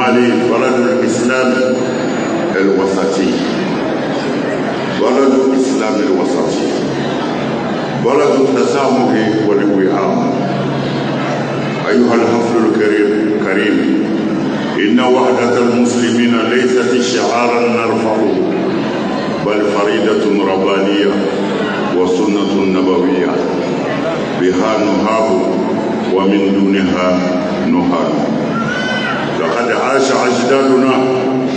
مالي بلد الإسلام الوسطي، بلد الإسلام الوسطي، بلد التسامح والوئام. أيها الحفل الكريم، إن وحدة المسلمين ليست شعارا نرفعه، بل فريدة ربانية وسنة نبوية، بها نهاب ومن دونها نهاب. لقد عاش أجدادنا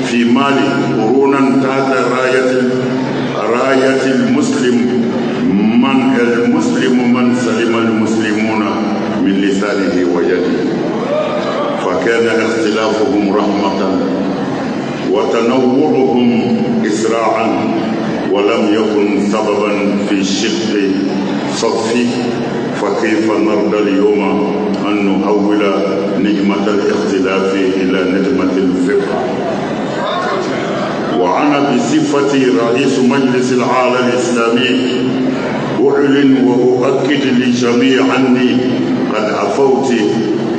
في مالي قرونا تحت راية المسلم من سلم المسلمون من لسانه ويده، فكان اختلافهم رحمة وتنوعهم إسراعا، ولم يكن سببا في شق صفي. فكيف نرضى اليوم أن نحول نعمة الاختلاف إلى نعمة الفقه؟ وأنا بصفتي رئيس مجلس العالم الإسلامي أعلن وأؤكد للجميع أني قد عفوت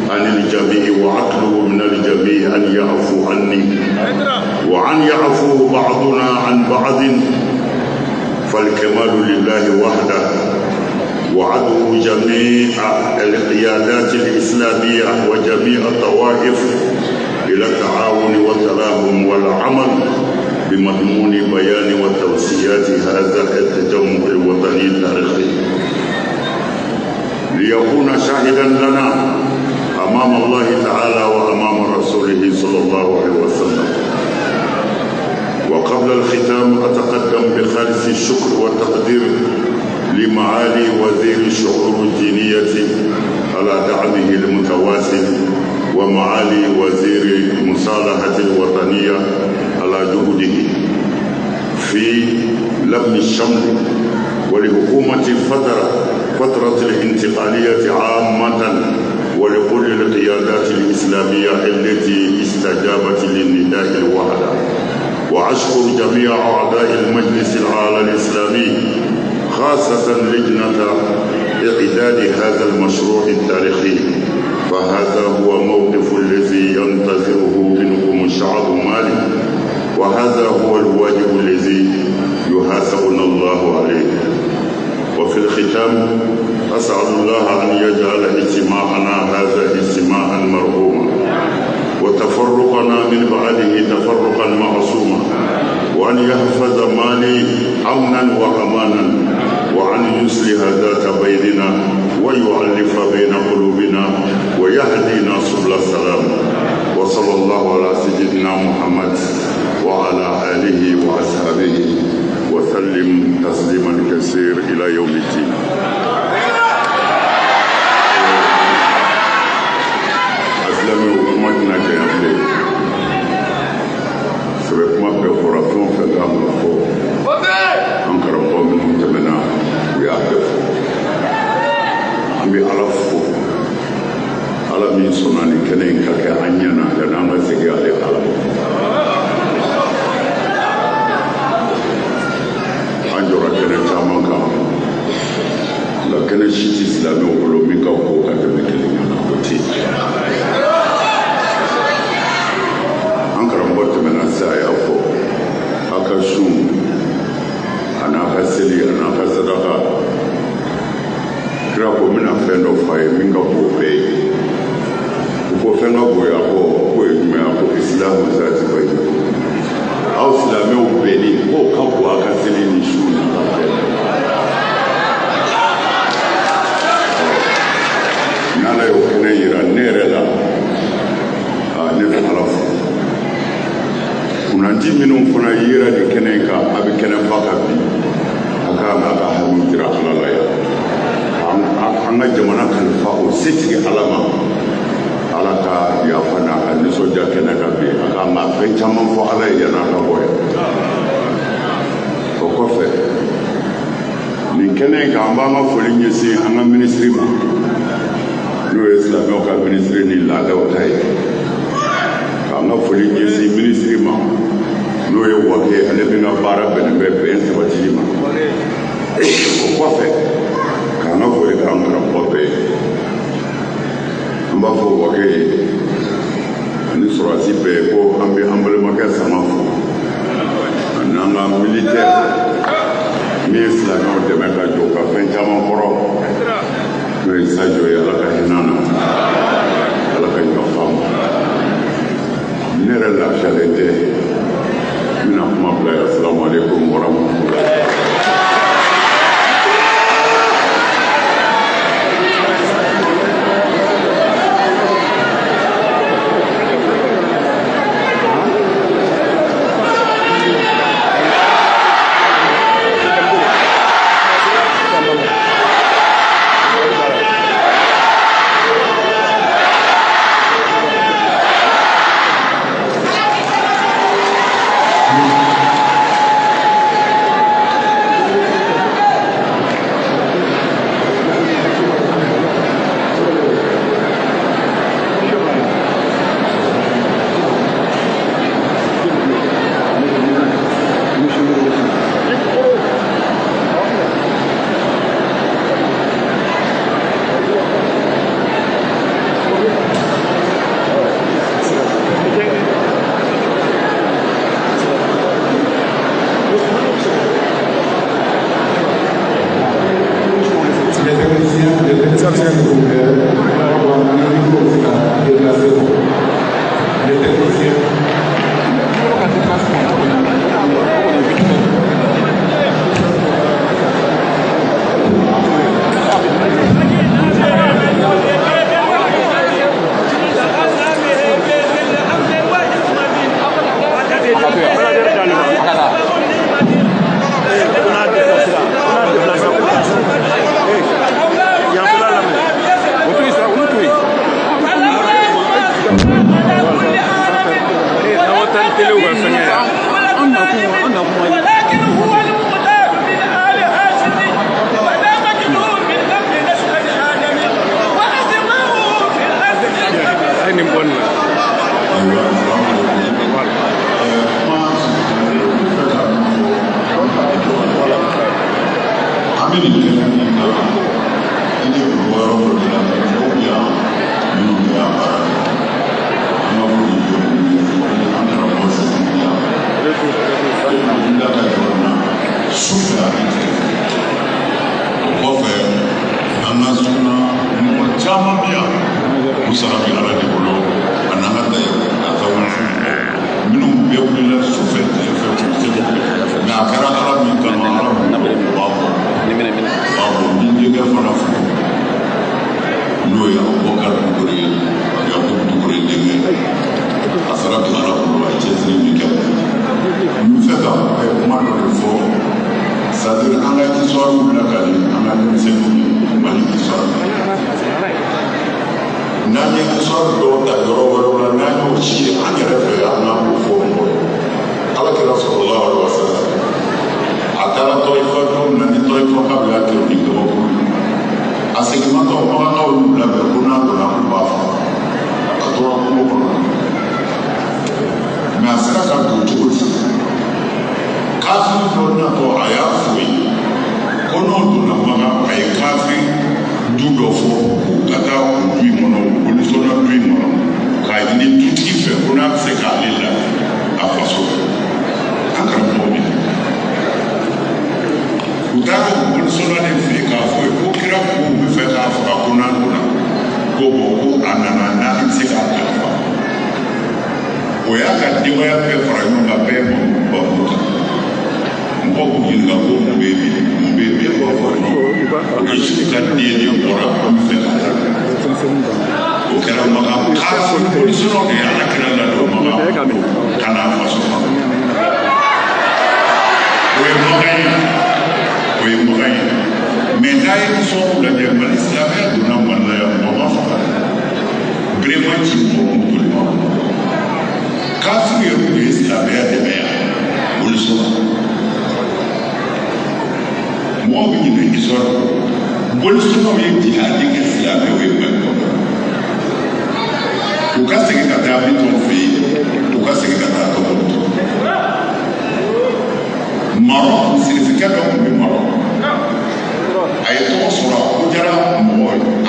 عن الجميع، وأطلب من الجميع أن يعفوا عني، وأن يعفو بعضنا عن بعض، فالكمال لله وحده. وأدعو جميع القيادات الإسلامية وجميع الطوائف إلى التعاون والتراحم والعمل بمضمون بيان وتوصيات هذا التجمع الوطني التاريخي، ليكون شاهدا لنا أمام الله تعالى وأمام رسوله صلى الله عليه وسلم. وقبل الختام أتقدم بخالص الشكر والتقدير لمعالي وزير الشؤون الدينية على دعمه المتواصل، ومعالي وزير المصالحة الوطنية على جهوده في لم الشمل، ولحكومة فترة الانتقالية عامة، ولكل القيادات الإسلامية التي استجابت للنداء الوحدة. وأشكر جميع أعضاء المجلس العالي الإسلامي، خاصة لجنة إعداد هذا المشروع التاريخي، فهذا هو موقف الذي ينتظره منكم الشعب مالي، وهذا هو الواجب الذي يحاسبنا الله عليه. وفي الختام أسأل الله أن يجعل اجتماعنا هذا اجتماعا مرحوما، وتفرقنا من بعده تفرقا معصوما، وأن يحفظ مالي أمنا وأمانا، وأن يصلح ذات بيننا ويؤلف بين قلوبنا ويهدينا سبل السلام. وصلى الله على سيدنا محمد وعلى آله وأصحابه وسلم تسليما كثير إلى يوم الدين. أسلامي وكمتنا كيامي سبكما بفرطون فقام لفو أنكر قوم منهم تمنا ويعرفوا أمي ألفوا على من سناني كنين كاكا عنينا لنعمل سيجي عليه ألف أنجورا كنين تامان كام لكن الشيء الإسلامي وقلو ميكا وقوكا تمكلين أخوتي أنكر مبوت من أسايا أفو أكشون أنا أكسلي أنا أكسدقا كرابو من أفندو فاي ميكا وقوبي وقوفنا بويا أبو إسلام ذاتي باي أو إسلامي وبيني هو كابو أكسلي نشون nala yo kene yira nere la ne fala fu unanti minu fana yira de kene ka abi kene baka bi aka ma ka hamu jira ala la ya anga jamana kan fa o sitigi alama ala ka ya fana an so ja kene ka bi aka ma fe chama fo ala ya na ka boya ko ko fe ni kene ka amba ma fo li nyesi anga ministry ma no Islam ka ministry ni la da utai ka nga fuli nyesi ministry ma no ye wake ale binga bara ben be ben tabati ma ko fa ka nga fuli ka nga pope amba fo wake ni surasi bɛɛ ko an bɛ an balimakɛ sama fo n'an ka militaire min ye silamɛw dɛmɛ ka jɔ ka fɛn caman kɔrɔ n'o ye Sajo ye Ala ka hinɛ na Ala ka yafa ma ne yɛrɛ lafiyalen tɛ n bɛna kuma bila yan assalamu alaikum warahmatullahi.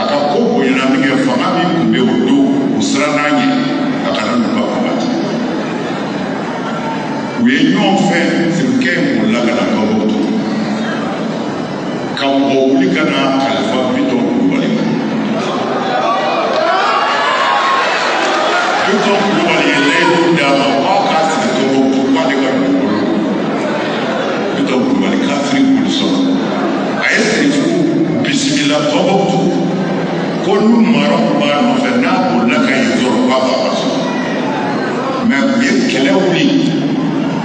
a ka ko bonya na min kɛ fanga min tun bɛ o don u siranna ɲɛ a kana n'u ka Union fait ce qu'est mon lac à la Kamoto. Quand on oublie qu'on a Khalifa Biton Koulibaly. Biton Koulibaly est l'aide d'abord, pas casse le Togo, pas de Kamoto. Biton Koulibaly, Catherine Poulson. Est-ce qu'il faut bismillah Togo? Quand nous marrons par nos fenêtres, on n'a qu'à y faire pas par mais vous êtes quelle est l'oubli?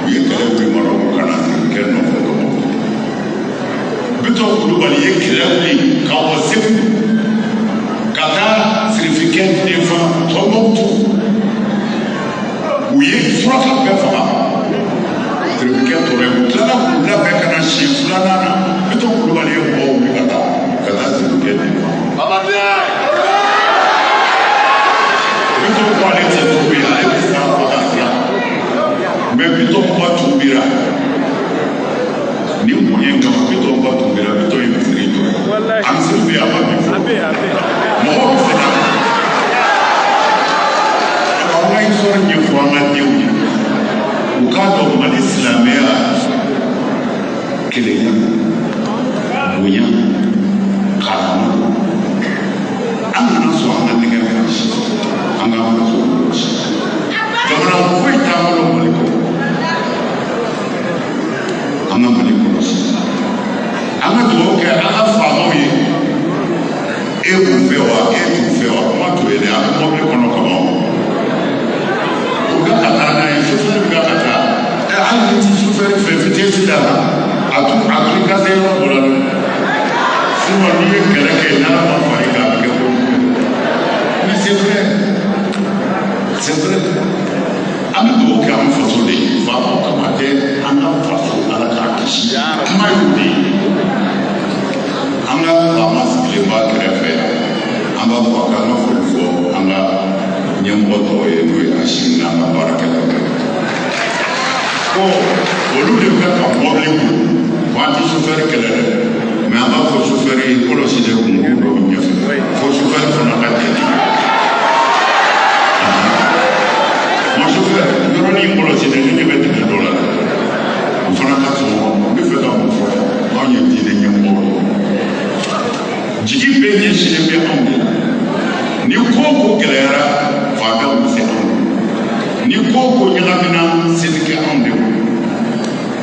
Vous êtes quelle est l'oubli marron canadien? Quel nom fait comme ça? Biton Koulibaly est quelle est l'oubli? Quand on sait Qatar, c'est qu'il des femmes, Togo tout. Vous êtes trois fois plus fort. C'est qu'il y a tout le monde. Là, vous l'avez qu'à la chef, là, là, Biton Koulibaly est bon, oui, Qatar. Qatar, c'est qu'il y a des femmes. Mais plutôt pas tout bira. Ni moyen que plutôt pas tout bira, plutôt une série. Am servi à pas bien. Moi, c'est là. On a une sorte de format de union. Au cas où on a l'islamé à Kéléa, Bouya, Kalama. On a soit un nègre franchi. On a un autre. Jamana ko ita malo maliko. Anga maliko si. Anga to ke anga famo yi. E ku fe wa, ma to ele anga mo le kono kono. O ga kata na yi so ga kata. E anga ti chauffeur fe fete si dara. Atu ka se ro bola. Sima ni kele ke na ma fa yi ga ke ko. Mais c'est vrai. C'est vrai. Ami do ke am faso de fa ko ma de anga faso ala ka kishi ma yudi anga ba ma sikle ba krefe anga ko ka ma fo anga nyambo to e do ashin na ba barakala ko olu de ka ka problème wa ti chauffeur kele mais anga ko chauffeur e ko lo si de ko do nyafe ko chauffeur ko na ka de je ne pour le Sénégal, je vais te $. On fera 4 mois, mais fais dans mon frère. On y a dit les gens. Jigi Béni, je n'ai pas envie. Ni Koko Galera, Fabien, c'est un. Ni Koko Yaramina, c'est ce qu'il y a en deux.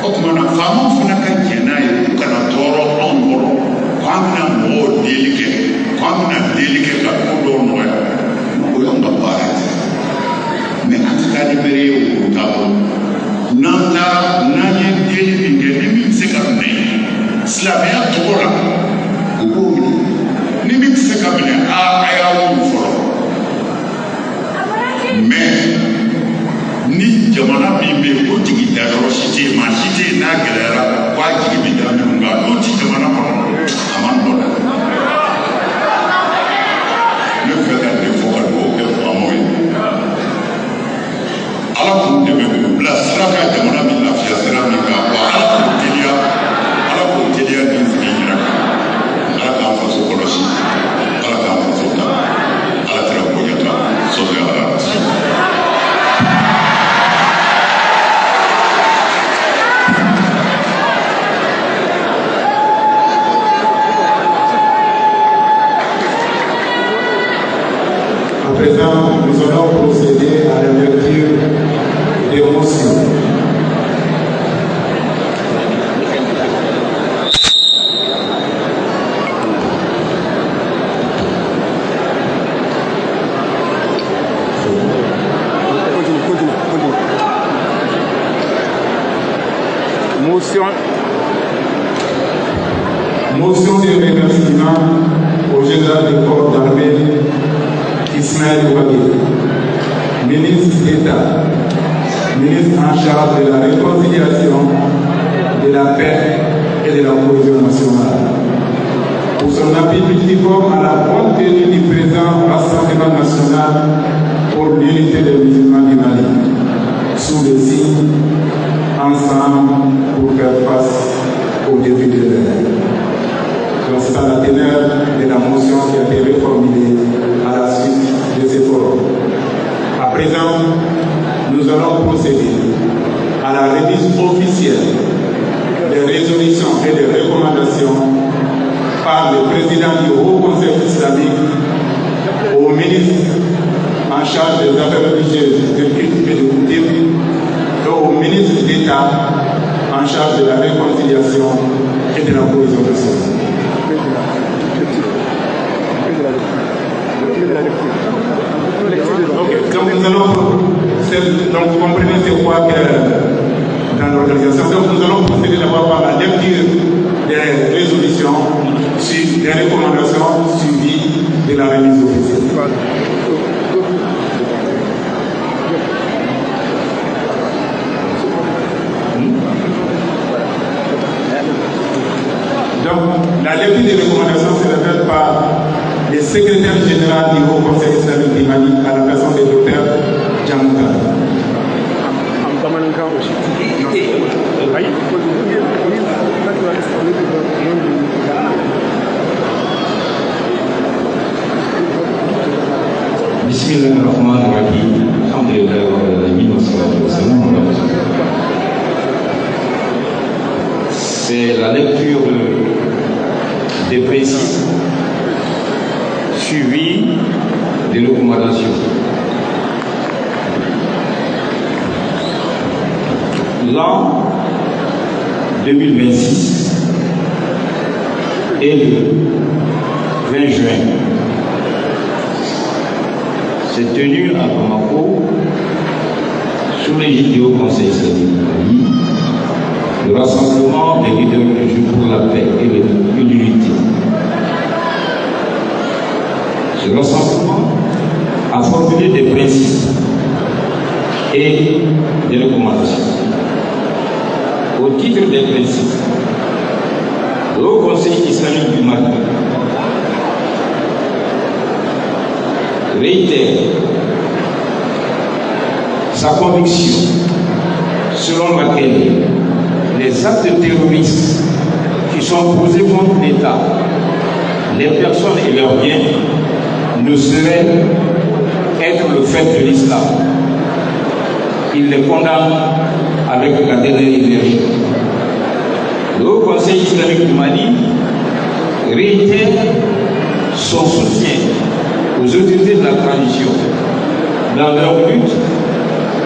Okumana, Fama, Funaka, Yanaï, Kanatoro, Amboro, Kwamina, Mo, Déliqué, Kwamina, Déliqué, Kakodo, Noël. Nous on va parler. Mais en tout cas, les périodes où nous avons des limites, c'est comme ça. Cela vient de tout là. Les limites, c'est comme ça. Mais, ni jamana bibe ko tigi daro cité ma cité na galera wa tigi bi da nga ko tigi jamana ko aman do da le fait que faut que ko ko amoy ala ko de be la straka jamana bi la fiya sera mi ka wa ala ko telia ni zikira ala ka fa so ko si ala ka fa so ta ala tra ko yata so ya nous allons procéder à la lecture des motions. Motion de remerciement au général du corps d'armée Ismaël Ouagé, ministre d'État, ministre en charge de la réconciliation, de la paix et de la cohésion nationale, pour son appui multiforme à la bonne tenue du présent Rassemblement national pour l'unité des musulmans du Mali, sous le signe ensemble pour faire face aux défis de l'heure. Donc c'est à la teneur de la motion qui a été reformulée à la suite de ces forums. À présent, nous allons procéder à la remise officielle des résolutions et des recommandations par le président du Haut Conseil islamique au ministre en charge des affaires religieuses, de culte et de coutume et au ministre d'État en charge de la réconciliation et de la cohésion sociale. Donc nous allons, donc vous comprenez c'est quoi que dans l'organisation, donc nous allons procéder d'abord par la lecture des résolutions, des recommandations suivies de la remise officielle. Donc, la lecture des recommandations sera faite par le secrétaire général du Haut Conseil islamique du Mali à la personne du docteur Djamouka. Bismillahirrahmanirrahim. C'est la lecture des principes suivis des recommandations. L'an 2026 et le 20 juin s'est tenu à Bamako sous l'égide du Haut Conseil islamique du Mali le rassemblement des leaders religieux pour la paix et l'unité. Ce rassemblement a formulé des principes et des recommandations. Au titre des principes, le Haut Conseil islamique du Mali réitère sa conviction selon laquelle les actes terroristes qui sont posés contre l'État, les personnes et leurs biens ne sauraient être le fait de l'islam. Il les condamne avec la dernière énergie. Le Haut Conseil islamique du Mali réitère son soutien aux autorités de la tradition dans leur lutte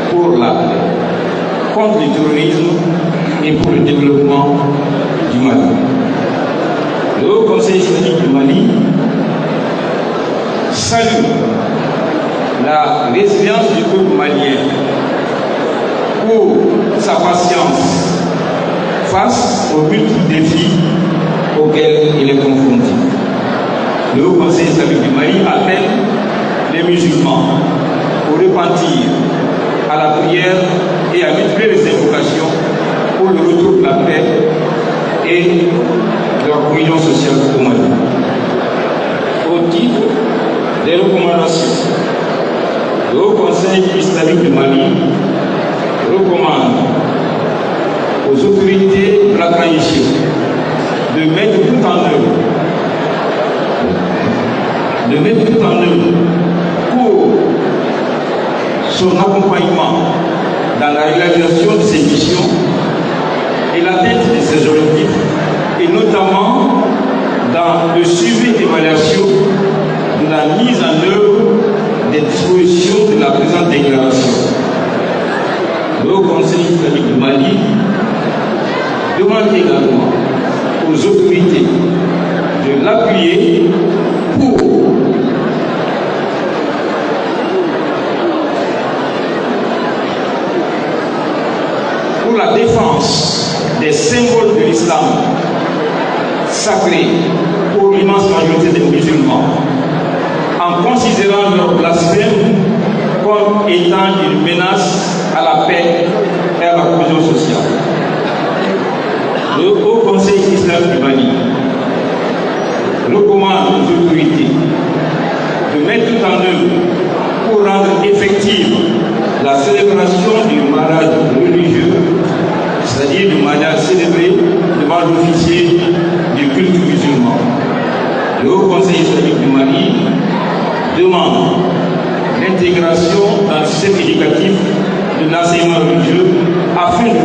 pour la paix, contre le terrorisme et pour le développement du Mali. Le Haut Conseil islamique du Mali salue la résilience du peuple malien pour sa patience face aux multiples défis auxquels il est confronté. Le Haut Conseil islamique du Mali appelle les musulmans au repentir, à la prière et à multiplier les invocations pour le retour de la paix et de la cohésion sociale au Mali. Au titre des recommandations, le Haut Conseil islamique du Mali recommande aux autorités de la tradition de mettre tout en œuvre pour son accompagnement dans la réalisation de ses missions et l'atteinte de ses objectifs, et notamment dans le suivi et l'évaluation de la mise en œuvre des dispositions de la présente déclaration. Le Haut Conseil islamique du Mali demande également aux autorités de l'appuyer pour la défense des symboles de l'islam sacrés pour l'immense majorité des musulmans, en considérant leur blasphème comme étant une menace à la paix et à la cohésion sociale. Le Haut Conseil islamique du Mali recommande aux autorités de mettre tout en œuvre pour rendre effective la célébration du mariage religieux, c'est-à-dire du mariage célébré devant l'officier du culte musulman. Le Haut Conseil islamique du Mali demande l'intégration dans le système éducatif de l'enseignement religieux afin de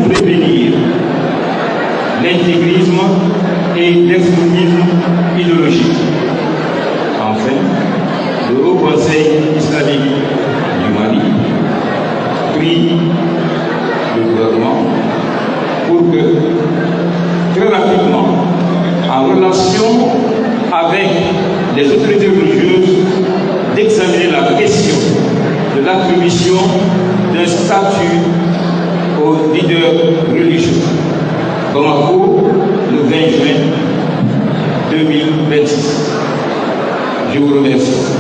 et d'extrémisme idéologique. Enfin, le Haut Conseil islamique du Mali prie le gouvernement pour que, très rapidement, en relation avec les autorités religieuses, d'examiner la question de l'attribution d'un statut aux leaders religieux. Bamako, le 20 juin 2026. Je vous remercie.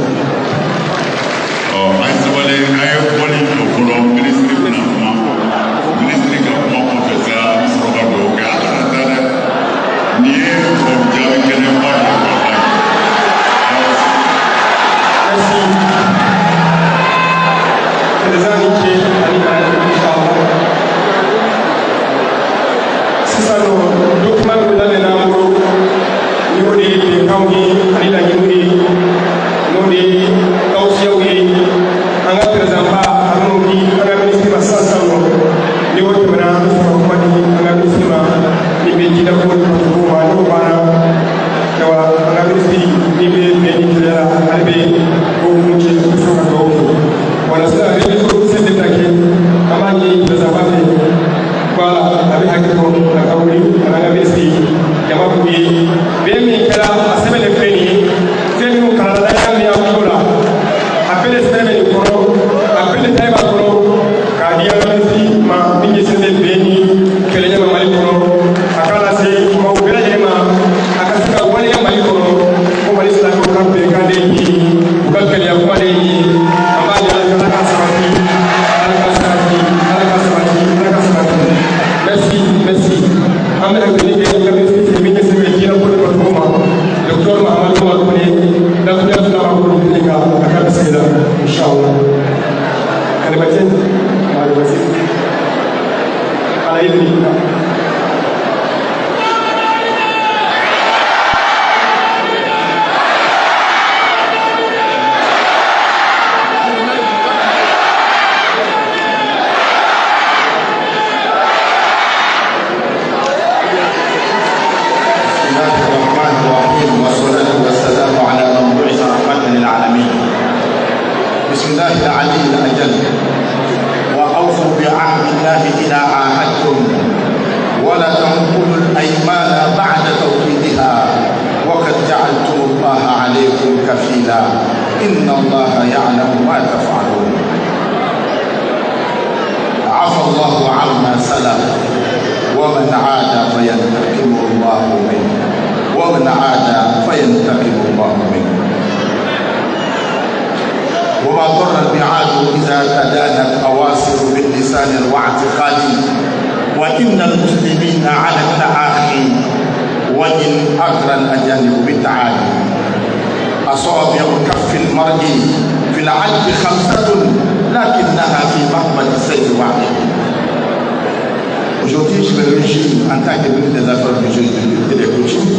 Aujourd'hui, je me réjouis en tant que ministre des Affaires religieuses et des coutumes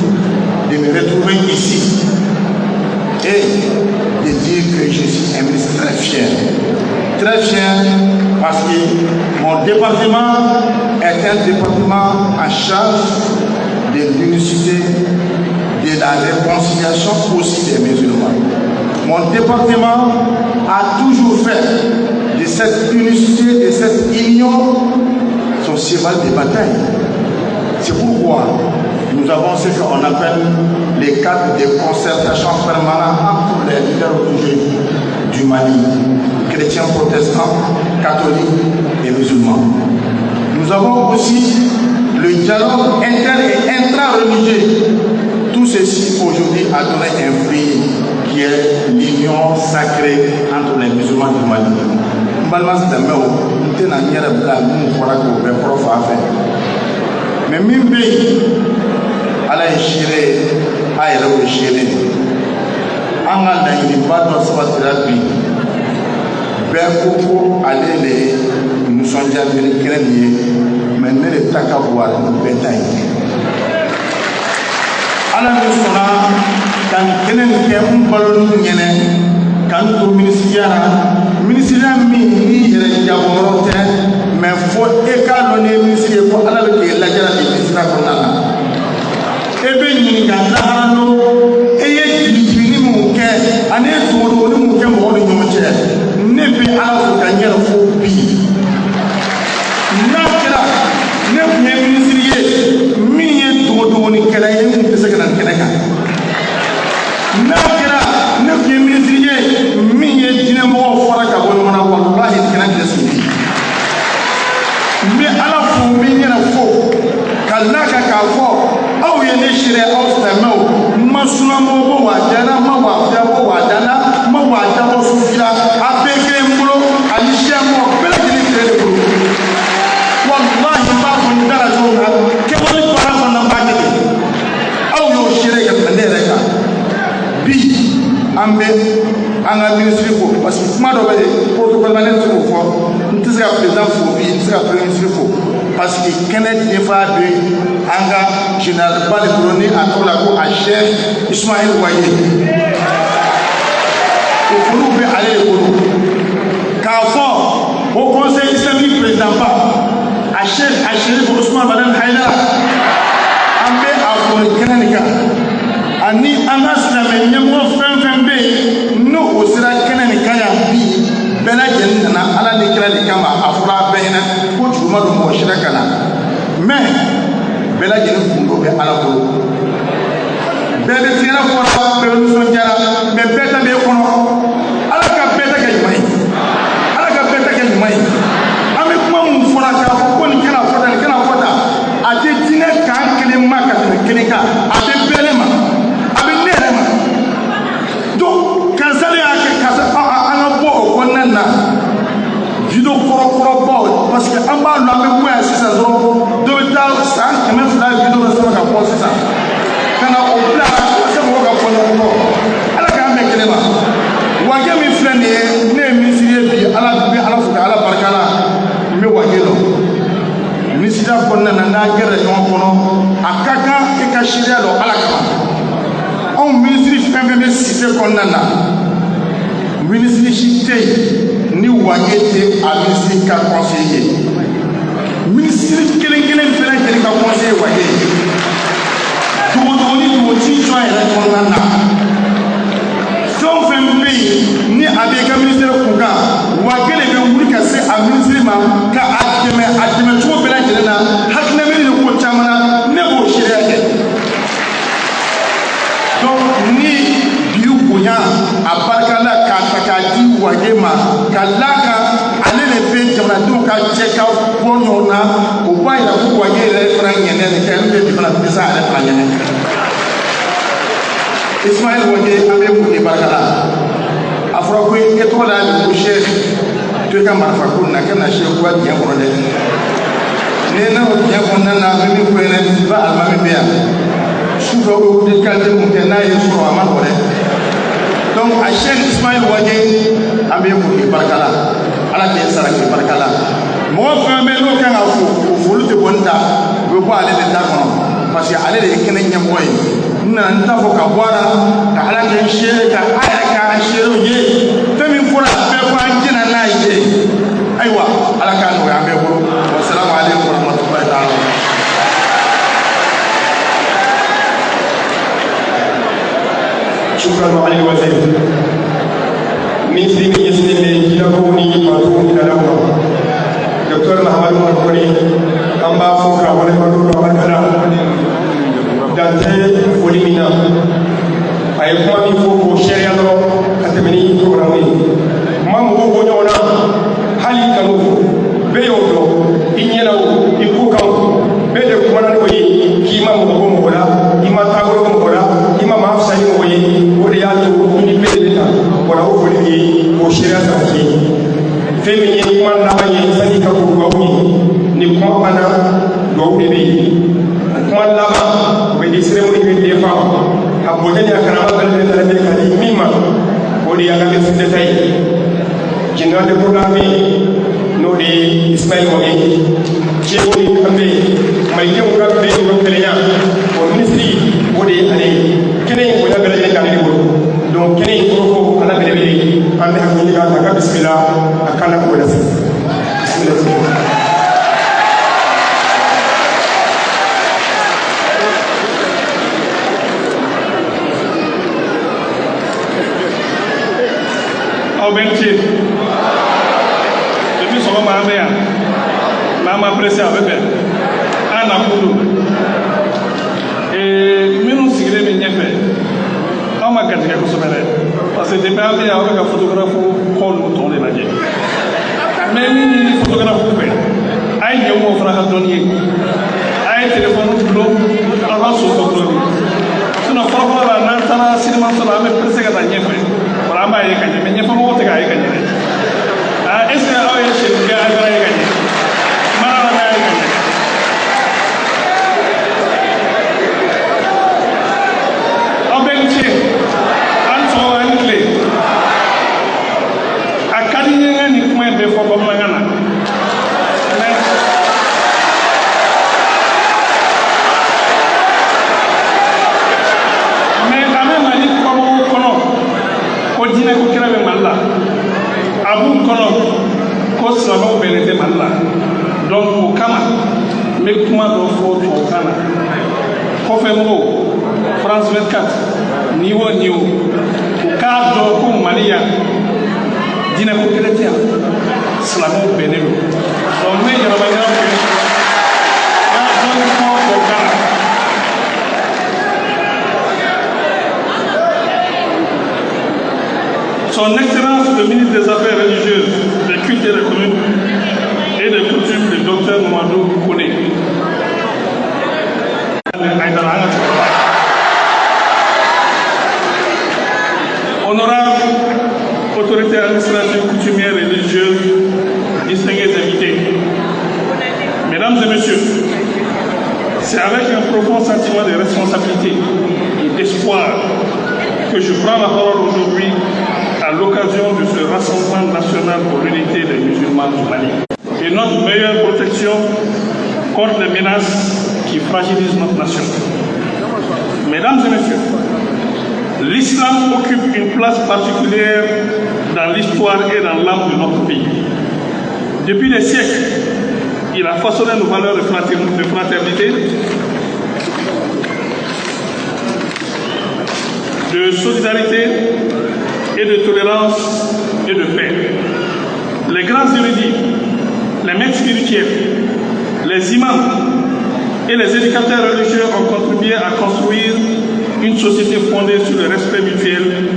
de me retrouver ici et de dire que je suis un ministre très fier. Très fier parce que mon département est un département en charge de l'unicité, de la réconciliation aussi des musulmans. Mon département a toujours fait de cette unicité, de cette union, son cheval de bataille. C'est pourquoi nous avons ce qu'on appelle les cadres de concertation permanente entre les leaders religieux du Mali, chrétiens, protestants, catholiques et musulmans. Nous avons aussi le dialogue inter et intra-religieux. Tout ceci aujourd'hui a donné un fruit qui est l'union sacrée entre les musulmans du Mali. Mais même ala ishire ayra ishire anga da ni bato sabatira bi beko alele musonja ni krenie mais ne le takaboir betai ala musona kan kenen ke balon nyene kan ko ministère mi ni yere jaborote mais faut e ka donner ministère ko ala ke la jara di ministère ko nana ebe mais à la fois il y a faux kalaka ka fo aw ye ne shire aw stamao masuna mo wa dana ma wa dabo wa dana ma wa dabo sufila abeke mbulo alisha mo bela ni kele bro wallahi ba ko ndara jo ha ke woni para ko na ba ke aw yo shire ya ndere ka bi ambe anga ministre ko parce que kuma do be protocole manet ko fo ntisa président fo bi ntisa premier ministre fo parce que Kenneth Defa de anga général Bale Broni a tout la go à chef Ismaël Waye au Kourou be aller le Kourou car fort au conseil islamique président pas à chef Ousmane Badan Haïdara ambe a pour Kenenika ani anga slamé nyemo fenfembe no osira Kenenika ya bi bela jenna ala de kira de kama afra bena ko tuma do mo shira kana mais bela jenna kundo be ala ko bebe tira fora be no so jara me beta be kono ala ka beta ke mai ala ka beta ke mai ame kuma mun fora ka ko ni kana fota ate dine kan kele maka kele ka ate bele ma abe nere ma do kansale ake kasa ana bo ko nana judo koro bo parce que amba lo abe ko asisa zo do ta san keme fla judo so ka ko sisa kana o bla se mo ka ko no ala ka me kele ma wage mi frene ne mi sirie bi ala fuka ala barkala me wage lo mi sida ko nana na gere no kono akaka e ka shiria lo ala ka on ministre femme cité ko nana ministre chité ni wagete a ministre ka conseiller ministre kelen fela kelen ka conseiller wage to ni ti join la ko nana son femme ni avec un ministre kuga wagele be wuri ka se a ministre ma ka ademe to bela kelen na hakna me ko chamana ne bo shiria ke donc ni biu bonya abarkala ka takadi wagema kalaka alele pe jamana dum ka cheka bono na o bai la ku wagele franya ne ne kan be bana pesa ale franya ne Ismaël wage abe ku ni barkala afro ko eto la ku sheikh to ka marfa ku na kana sheikh wa biya ko ne ne na biya ko na be ko ne ba almami biya souffre au décalé mon tenaille sur la main. Donc à chaque Ismaël Wagé a bien pour Barkala à la pièce à la Barkala moi frère no kan afu fulu te bonda go ba ale de takono parce que ale de kenen nyamoy na nta fo ka bora ka ala ke shere ka aya ka shere ye femi fora be ko anjina na ide aywa ala ka no ya be buru wassalamu alaikum warahmatullahi ta'ala. شكرا على الوزير مثل يسلم كلاكوني ماتوني لدوما دكتور محمد مركوني أمبا فوكا ونفرور ومركنا دانتي فوليمينا أيكما من فوكو شريانو كتمني برامي ما مبوغو نونا حالي كانو بيوتو إنيناو إكوكاو بيدو كمانا نوي كيما مبوغو مبولا إما تاغرو مبولا إما مافساني مبولا ودياتو إني بيدتا وراو فوليمي وشريا سانكي فمي يكمان نابا يساني كاكو غاوني نكما بانا غاوني بي كمان نابا ودي سرموني بي دفاع أبوجاني أكرامات بالبيتا لبيكا دي ميما ودي أغامي سندتاي جنرال دبرغامي نودي إسماعيل وغي جيبوني كمبي مايكي وغامي وغامي ومنسري ودي ألي كنين وغامي بلجين كامي بولو donc kene ko ala belebele ambe hakuni ka bismillah akana ko dasi bismillah au benchi depuis son maman mère maman pressé avec elle ana kudu et minu sigre mi nyefe ama gatige ko sobere parce que depuis ambe ya ka photographe ko no ton de la mais ni photographe ko ay ñew mo kuma dɔ fɔ tubabukan na kɔfɛ mɔgɔw France 24 ni o k'a dɔn ko Mali yan diinɛ ko kelen tɛ yan silamɛw bɛnnen don donc ne yɛlɛma yɔrɔ fɛ n'a dɔn kuma tubabukan na. Son Excellence le ministre des Affaires religieuses, des cultes et des communes et des coutumes, le docteur Mamadou Kone. Honorables autorités administratives, coutumières et religieuses, distingués invités, mesdames et messieurs, c'est avec un profond sentiment de responsabilité et d'espoir que je prends la parole aujourd'hui à l'occasion de ce rassemblement national pour l'unité des musulmans du Mali. Et notre meilleure protection contre les menaces qui fragilisent notre nation. Mesdames et messieurs, l'islam occupe une place particulière dans l'histoire et dans l'âme de notre pays. Depuis des siècles, il a façonné nos valeurs de fraternité, de solidarité et de tolérance et de paix. Les grands érudits, les maîtres spirituels, les imams et les éducateurs religieux ont contribué à construire une société fondée sur le respect mutuel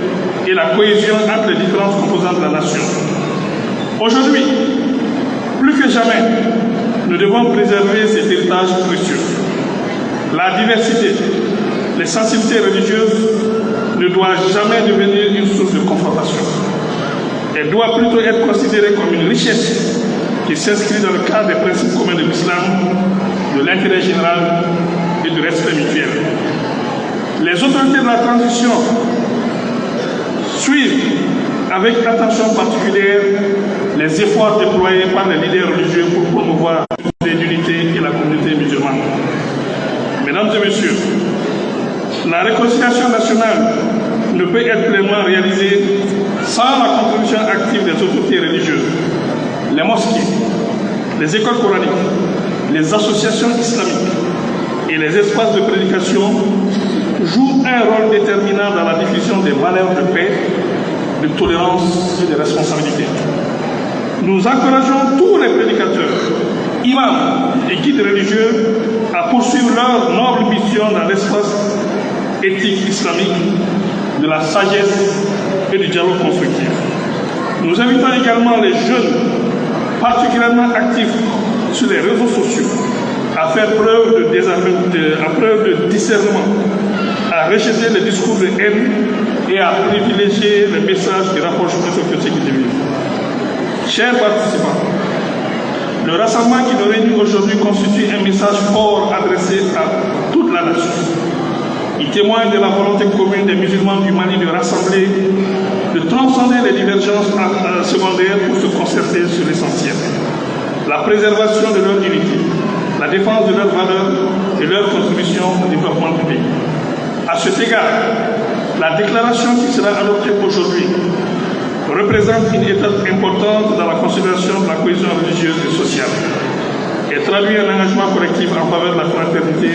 et la cohésion entre les différentes composantes de la nation. Aujourd'hui, plus que jamais, nous devons préserver cet héritage précieux. La diversité, les sensibilités religieuses ne doit jamais devenir une source de confrontation. Elle doit plutôt être considérée comme une richesse qui s'inscrit dans le cadre des principes communs de l'islam, de l'intérêt général et du respect mutuel. Les autorités de la transition suivent avec attention particulière les efforts déployés par les leaders religieux pour promouvoir l'unité et la communauté musulmane. Mesdames et messieurs, la réconciliation nationale ne peut être pleinement réalisée sans la contribution active des autorités religieuses. Les mosquées, les écoles coraniques, les associations islamiques et les espaces de prédication jouent un rôle déterminant dans la diffusion des valeurs de paix, de tolérance et de responsabilité. Nous encourageons tous les prédicateurs, imams et guides religieux à poursuivre leur noble mission dans l'espace éthique islamique, de la sagesse et du dialogue constructif. Nous invitons également les jeunes, particulièrement actifs sur les réseaux sociaux, à faire preuve de discernement, à rejeter les discours de haine et à privilégier les messages qui rapprochent plutôt que ceux qui divisent. Chers participants, le rassemblement qui nous réunit aujourd'hui constitue un message fort adressé à toute la nation. Il témoigne de la volonté commune des musulmans du Mali de rassembler, de transcender les divergences secondaires pour se concerter sur l'essentiel. La préservation de leur unité, la défense de leurs valeurs et leur contribution au développement du pays. À cet égard, la déclaration qui sera adoptée aujourd'hui représente une étape importante dans la considération de la cohésion religieuse et sociale et traduit un engagement collectif en faveur de la fraternité,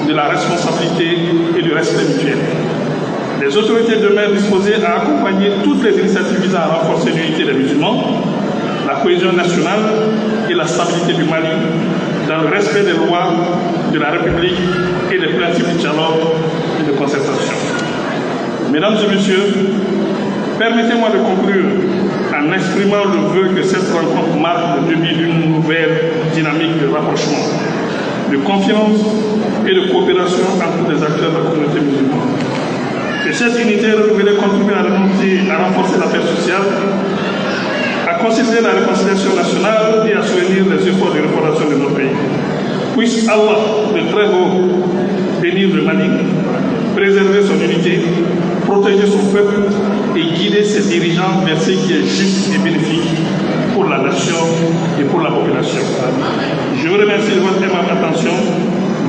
de la responsabilité et du respect mutuel. Les autorités demeurent disposées à accompagner toutes les initiatives visant à renforcer l'unité des musulmans, la cohésion nationale et la stabilité du Mali dans le respect des lois de la République et des principes de dialogue et de concertation. Mesdames et messieurs, permettez-moi de conclure en exprimant le vœu que cette rencontre marque le début d'une nouvelle dynamique de rapprochement, de confiance et de coopération entre les acteurs de la communauté musulmane. Que cette unité renouvelée contribue à renforcer la paix sociale, à consolider la réconciliation nationale et à soutenir les efforts de refondation de notre pays. Puisse Allah, le très haut, bénir le Mali, préserver son unité, protéger son peuple et guider ses dirigeants vers ce qui est juste et bénéfique pour la nation et pour la population. Je vous remercie de votre aimable attention.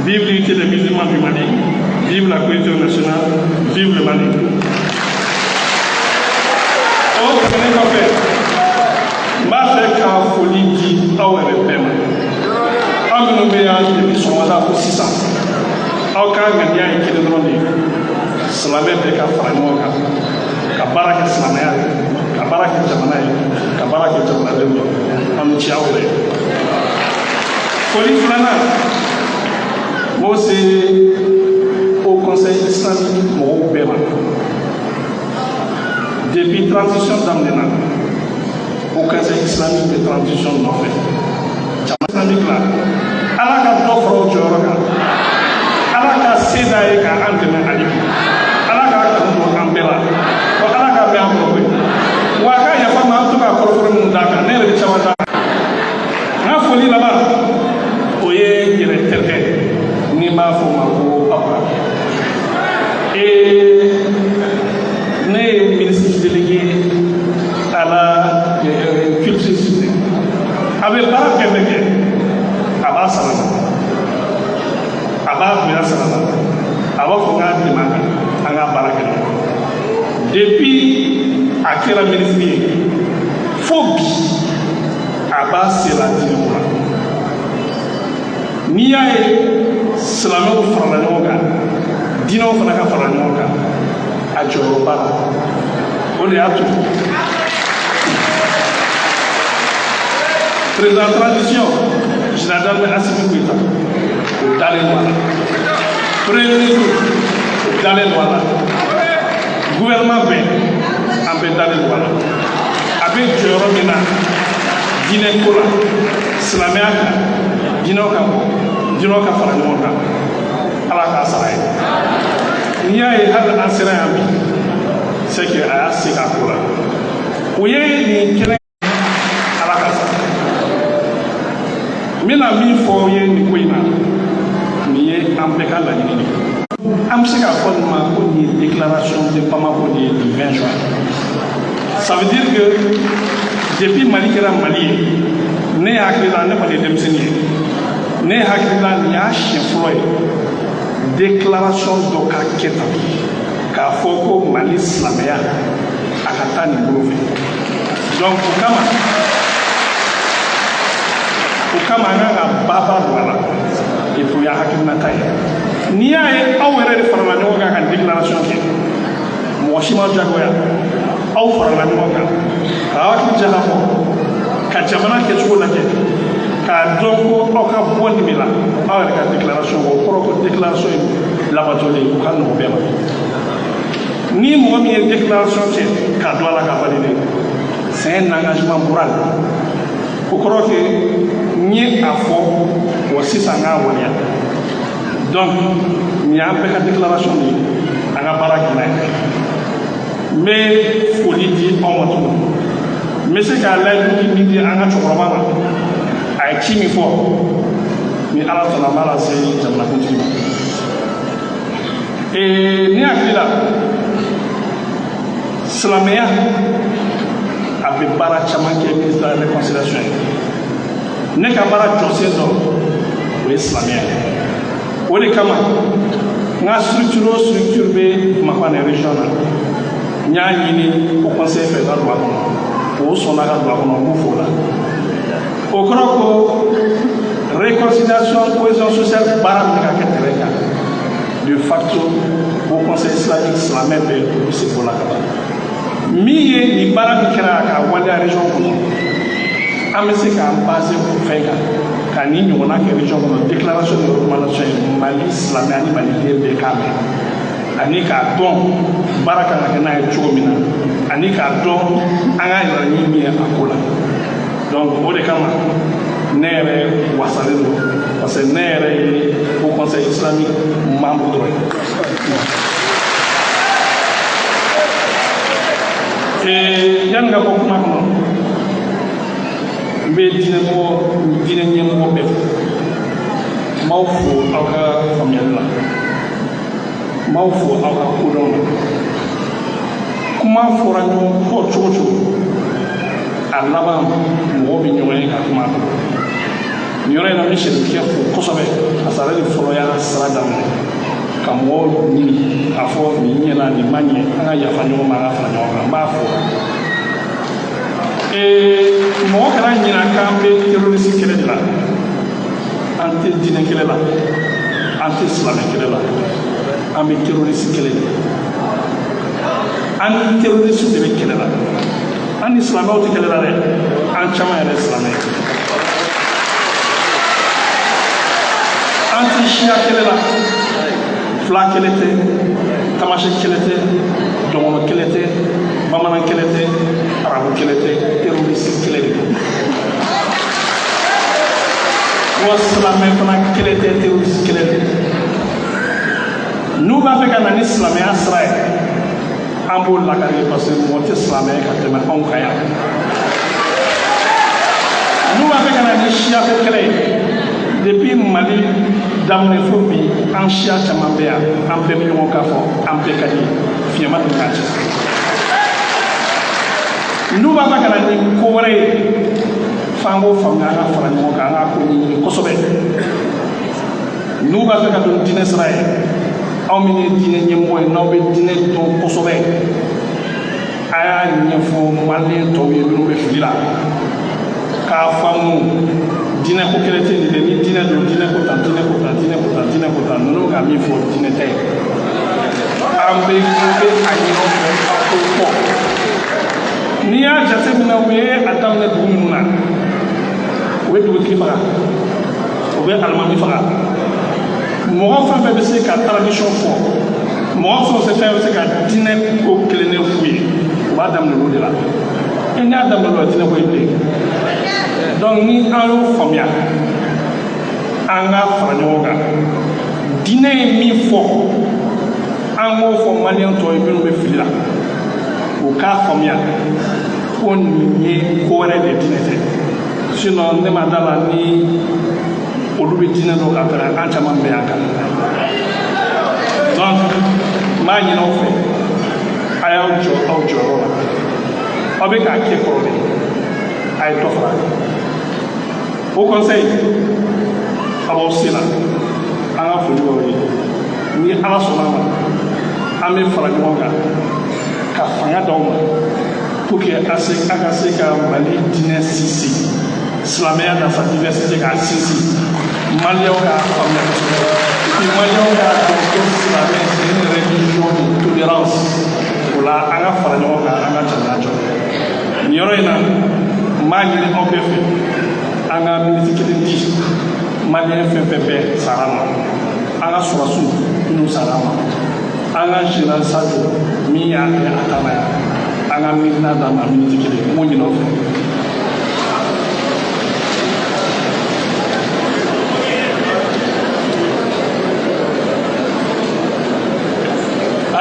Vive l'unité des musulmans du Mali, vive la cohésion nationale, vive le Mali. M'a fait qu'à folie dit, ah ouais, le paiement. minnu bɛ yan depuis sɔgɔmada fo sisan aw ka ŋaniya ye kelen dɔrɔn de ye silamɛ bɛɛ ka fara ɲɔgɔn kan ka baara kɛ silamɛya ye ka baara kɛ jamana ye ka baara kɛ jamanadenw ye an ni ci aw yɛrɛ ye. Foli filanan m'o se au conseil islamique mɔgɔw bɛɛ ma. Depuis transition daminɛna au conseil islamique de transition nɔfɛ jamana islamique la ala ka dɔ fara o jɔyɔrɔ kan ala ka se d'a ye k'an dɛmɛ hali bi ala k'a kanu don an bɛɛ la wa ala k'a mɛn an kɔrɔ wa a ka yafa ma an to ka kɔrɔfɔli minnu d'a kan ne yɛrɛ bɛ caman d'a kan. N ka foli laban o ye yɛrɛ terikɛ ni n b'a fɔ o ma ko Awa ne ye ministre délégué à la culture a bɛ baara fɛn fɛn kɛ a b'a sara la a b'a bila sara la a b'a fɔ k'a dɛmɛ an ka baara kɛ depuis a kɛra ministre ye fo bi a b'a se la diinɛ la n'i y'a ye silamɛw farala ɲɔgɔn kan diinɛw fana ka fara ɲɔgɔn kan a jɔyɔrɔba la o de y'a to président transition général Assimi Goïta o dalen don a la premier ministre o dalen don a la gouvernement bɛɛ an bɛɛ dalen don a la a bɛ jɔyɔrɔ min na diinɛ ko la silamɛya kan diinɛw ka bɔ diinɛw ka fara ɲɔgɔn kan ala k'a sara ye n'i y'a ye hali an sera yan bi c'est que a y'a se k'a ko la o ye nin kɛnɛ ala ka sara n bɛna min fɔ aw ye nin ko in na nin ye an bɛɛ ka laɲini de ye an bɛ se k'a fɔ nin ma ko nin ye déclaration de Bamako de ye du 20 juin ça veut dire que depuis Mali kɛra Mali ye ne hakili la ne kɔni ye denmisɛnnin ye ne hakili la nin y'a siɲɛ fɔlɔ ye déclaration dɔ ka kɛ tan k'a fɔ ko Mali silamɛya a ka taa nin bolo fɛ donc o kama an kan ka baba don a la et puis y'a hakilinata ye n'i y'a ye aw yɛrɛ de farala ɲɔgɔn kan ka déclaration kɛ mɔgɔ si ma jagoya aw farala ɲɔgɔn kan ka hakili jalabɔ ka jamana kɛcogo lajɛ k'a dɔn ko aw ka bɔ nin de la aw yɛrɛ ka déclaration o kɔrɔ ko déclaration ye labatɔlen o ka nɔgɔ bɛɛ ma ni mɔgɔ min ye déclaration kɛ k'a don a la ka valider c'est un engagement moral o kɔrɔ que n ye a fɔ wa sisan n k'a waleya donc nin y'an bɛɛ ka déclaration de ye an ka baara kɛ n'a ye n bɛ foli di aw ma tuguni n bɛ se k'a layidu min di an ka cɛkɔrɔba ma a ye ci min fɔ ni ala sɔnna a b'a lase jamanakuntigi ma ne hakili la silamɛya a bɛ baara caman kɛ ministre de la réconciliation ye ne ka baara jɔsen dɔ o ye silamɛya ye o de kama n ka structure o structure bɛ Makɔnɔ région na n y'a ɲini o conseil fédéral don a kɔnɔ o sɔnna ka don a kɔnɔ n b'o fɔ o la o kɔrɔ ko réconciliation cohésion sociale baara min ka kɛ terrain kan de facto o conseil islamique silamɛ bɛɛ o bɛ se k'o la ka ban min ye nin baara min kɛra ka waleya région kɔnɔ an bɛ se k'an base fɛn kan ka nin ɲɔgɔnna kɛ région kɔnɔ déclaration de recommandation ye Mali silamɛ ani maliden bɛɛ k'a mɛn ani k'a dɔn baara kan ka kɛ n'a ye cogo min na ani k'a dɔn an ka laɲini min ye a ko la donc o de kama ne yɛrɛ wasalen don parce que ne yɛrɛ ye au conseil islamique membre dɔ ye yanni ka bɔ kuma kɔnɔ n bɛ diinɛ ɲɛmɔgɔ bɛɛ fo n b'aw fo aw ka faamuyali la n b'aw fo aw ka kodɔn na kuma fɔra ɲɔgɔn kɔ cogo cogo a laban mɔgɔw bɛ ɲɔgɔn ye ka kuma kan nin yɔrɔ in na n bɛ sɛritigɛ fo kosɛbɛ parce que ale de fɔlɔ y'a sira daminɛ ka mɔgɔw ɲini k'a fɔ nin ɲɛna nin ma ɲɛ an ka yafa ɲɔgɔn ma an ka fara ɲɔgɔn kan n b'a fɔ mɔgɔ kana ɲina k'an bɛ terroriste kɛlɛ de la an tɛ diinɛ kelen la an tɛ silamɛ kelen la an bɛ terroriste kelen de an ni terroriste de bɛ kɛlɛ la an ni silamɛw tɛ kɛlɛ la dɛ an caman yɛrɛ silamɛ an tɛ siya kɛlɛ la fila kelen tɛ tamasɛ kelen tɛ dɔngɔnɔ kelen tɛ bamanan kelen tɛ arabu kelen tɛ terroriste kelen de wa silamɛ fana kelen tɛ terroriste kelen de n'u b'a fɛ ka na ni silamɛya sira ye an b'o lakari parce que mɔgɔ tɛ silamɛ ka tɛmɛ anw kan yan n'u b'a fɛ ka na ni siyako kɛlɛ ye depuis mali daminɛ fo bi an siya caman bɛ yan an bɛɛ bɛ ɲɔgɔn kan fɔ an bɛɛ ka di fiɲɛma dun k'a cɛ n'u b'a fɛ ka na ni ko wɛrɛ ye f'an k'o faamuya an ka fara ɲɔgɔn kan an k'a ko ɲɛɲini kosɛbɛ n'u b'a fɛ ka don diinɛ sira ye aw min ye diinɛ ɲɛmɔgɔ ye n'aw bɛ diinɛ dɔn kosɛbɛ a y'a ɲɛfɔ maliyɛn tɔw ye minnu bɛ fili la k'a faamu diinɛ ko kelen tɛ nin dɛ ni diinɛ don diinɛ ko tan diinɛ ko tan diinɛ ko tan diinɛ ko tan ninnu ka min fɔ diinɛ tɛ an bɛ a ɲin'aw fɛ a k'o fɔ n'i y'a jateminɛ u ye a daminɛ dugu minnu na u ye dugutigi faga u bɛ alimami faga mɔgɔ fɛn fɛn bɛ se ka tradition fɔ mɔgɔ fɛn fɛn bɛ se ka diinɛ ko kelen f'u ye u b'a daminɛ olu de la e n'i y'a daminɛ o la diinɛ ko ye bilen donc ni an y'o faamuya an ka fara ɲɔgɔn kan diinɛ ye min fɔ an k'o fɔ maliyɛn tɔw ye minnu bɛ fili la u k'a faamuya ko nin ye ko wɛrɛ de diinɛ tɛ sinon ne ma da la ni olu bɛ diinɛ dɔw ka fɛrɛ an caman bɛ yan kan donc n b'a ɲini aw fɛ a y'aw jɔ aw jɔyɔrɔ la aw bɛ k'a kɛ kɔrɔ de a ye dɔ fara o conseil a b'aw se la an ka foli b'aw ye ni ala sɔnna a ma an bɛ fara ɲɔgɔn kan ka fanga d'aw ma pour que a ka se ka mali diinɛ sinsin silamɛya n'a sa diversité k'a sinsin maliyɛnw k'a faamuya kosɛbɛ et puis maliyɛnw k'a dɔn ko silamɛ c'est une religion de tolérance o la an ka fara ɲɔgɔn kan an ka jamana jɔ nin yɔrɔ in na n b'a ɲini aw bɛɛ fɛ an ka miniti kelen di maliyɛn fɛn fɛn bɛɛ sara ma an ka sɔrɔsiw minnu sara ma an ka général Sadio min y'a kɛ a ta la yan an ka milina d'a ma miniti kelen n b'o ɲini aw fɛ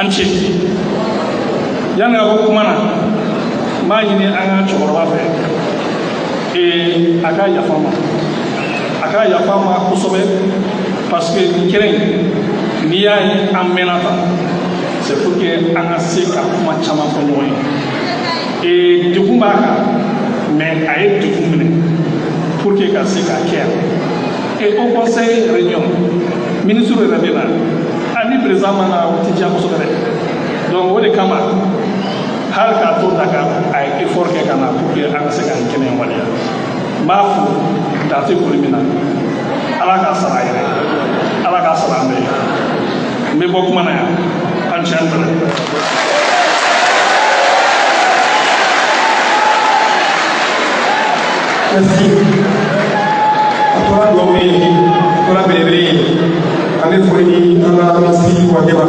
an ce yanni ka bɔ kuma na n b'a ɲini an ka cɛkɔrɔba fɛ a ka yafa n ma kosɛbɛ parce que nin kɛnɛ n'i y'a ye an mɛnna tan c'est pour que an ka se ka kuma caman fɔ ɲɔgɔn ye degun b'a kan mais a ye degun minɛ pour que ka se ka kɛ yan et au conseil réunion ministre yɛrɛ bɛ na ni président ma na o tɛ diya kosɛbɛ dɛ donc o de kama hali k'a to Dakar a ye effort kɛ ka na pour que an ka se ka nin kɛnɛ in waleya n b'a fo dante foli min na ala k'a sara a yɛrɛ ala k'a sara an bɛɛ n bɛ bɔ kuma na yan an cɛ an tɛnɛ merci a tora duwawu ye a tora belebele ye an bɛ foli di an ka minisiri Uwakɛ ma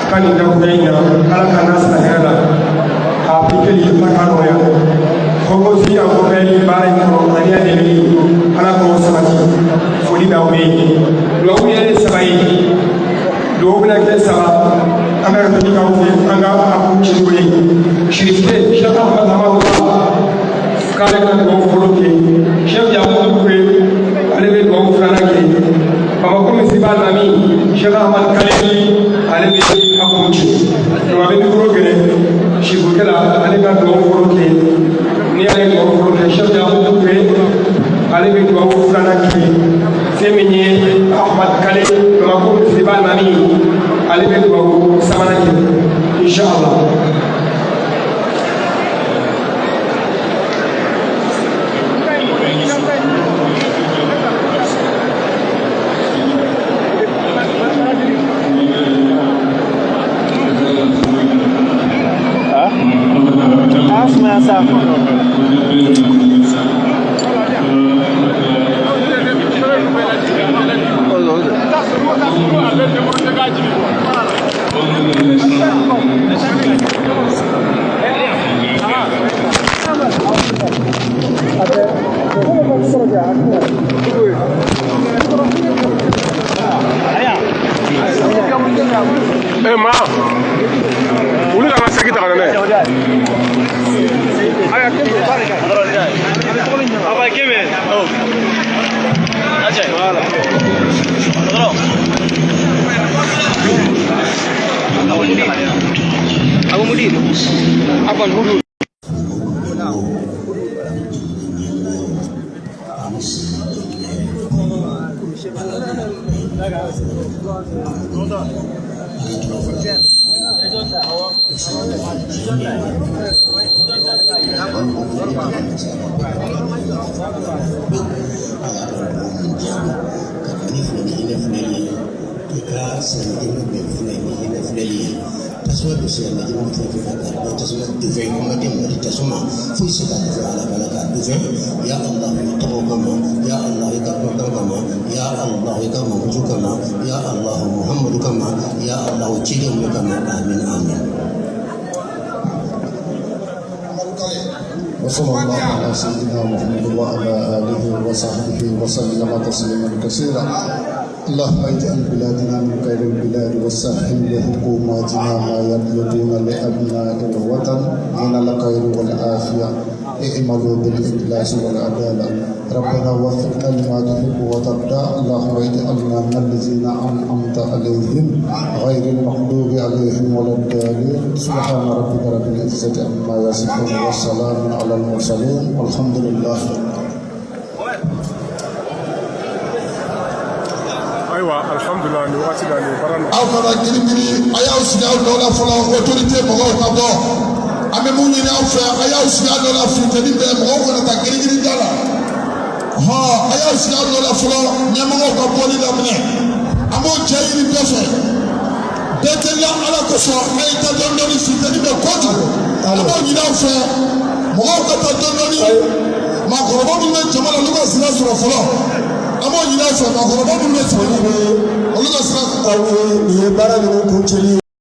a ka nin dakuruya in na ala k'a n'a sara hɛrɛ la k'a appliquer ala k'a nɔgɔya kɔngɔ sigi a ko bɛɛ ni baara in kɔnɔ ani a dɛmɛli ala k'o sabati foli b'aw ye duwawu ye saba ye duwawu bɛna kɛ saba an bɛ ka tɛmɛ k'aw fɛ an ka abu cɛcogo ye sirifite Cheikh Ahmad Hamadu k'ale ka duwawu fɔlɔ kɛ Cheikh Yakubu Ture ale bɛ duwawu filanan kɛ Bamako misiriba nami Cheikh Ahmad Kale ale bɛ a kun ci donc a bɛ mikoro gɛrɛ sifokɛ la ale ka duwawu fɔlɔ kɛ ni ale duwawu fɔlɔ kɛ Cheikh Yakubu Ture ale bɛ duwawu filanan kɛ fɛn min ye Ahmad Kale Bamako misiriba nami ale bɛ duwawu sabanan kɛ inshallah. Ma, ulu kana saki ta kana ne. Aya ke bare ka. Aba ke be. Oh. Acha. Wala. Dro. Aku mudi. Apa dulu? وصلى الله على سيدنا محمد وعلى آله وصحبه وسلم تسليما كثيرا. اللهم اجعل بلادنا من خير البلاد وسهل لحكوماتنا ما يطلبون لأبناء الوطن من الخير والعافية. اعملوا بالإخلاص والعدالة. ربنا وفقنا لما تحب وترضى. اللهم اجعلنا من الذين أنعمت عليهم غير المغضوب عليهم ولا الضالين. سبحان ربك رب العزة عما يصفون والسلام على المرسلين والحمد لله. Aywa, alhamdulillah, ni waati la ni baara aw fana girigiri a y'aw sigi aw nɔ la fɔlɔ autorité mɔgɔw ka bɔ an bɛ mun ɲini aw fɛ a y'aw sigi aw nɔ la funteni bɛɛ mɔgɔw kana taa girigiri da la a y'aw sigi aw nɔ la fɔlɔ ɲɛmɔgɔw ka bɔli daminɛ an b'o cɛ ɲini bɛɛ fɛ bɛɛ teliya ala kosɔn a ye taa dɔɔni funteni bɛ kojugu an b'o ɲini aw fɛ mɔgɔw ka taa dɔɔni maakɔrɔba minnu bɛ jama la olu ka sira sɔrɔ fɔlɔ. an b'o ɲini aw fɛ maakɔrɔba minnu bɛ sɛbɛnni bɛ olu ka sira. aw ye nin ye baara ninnu kuncɛli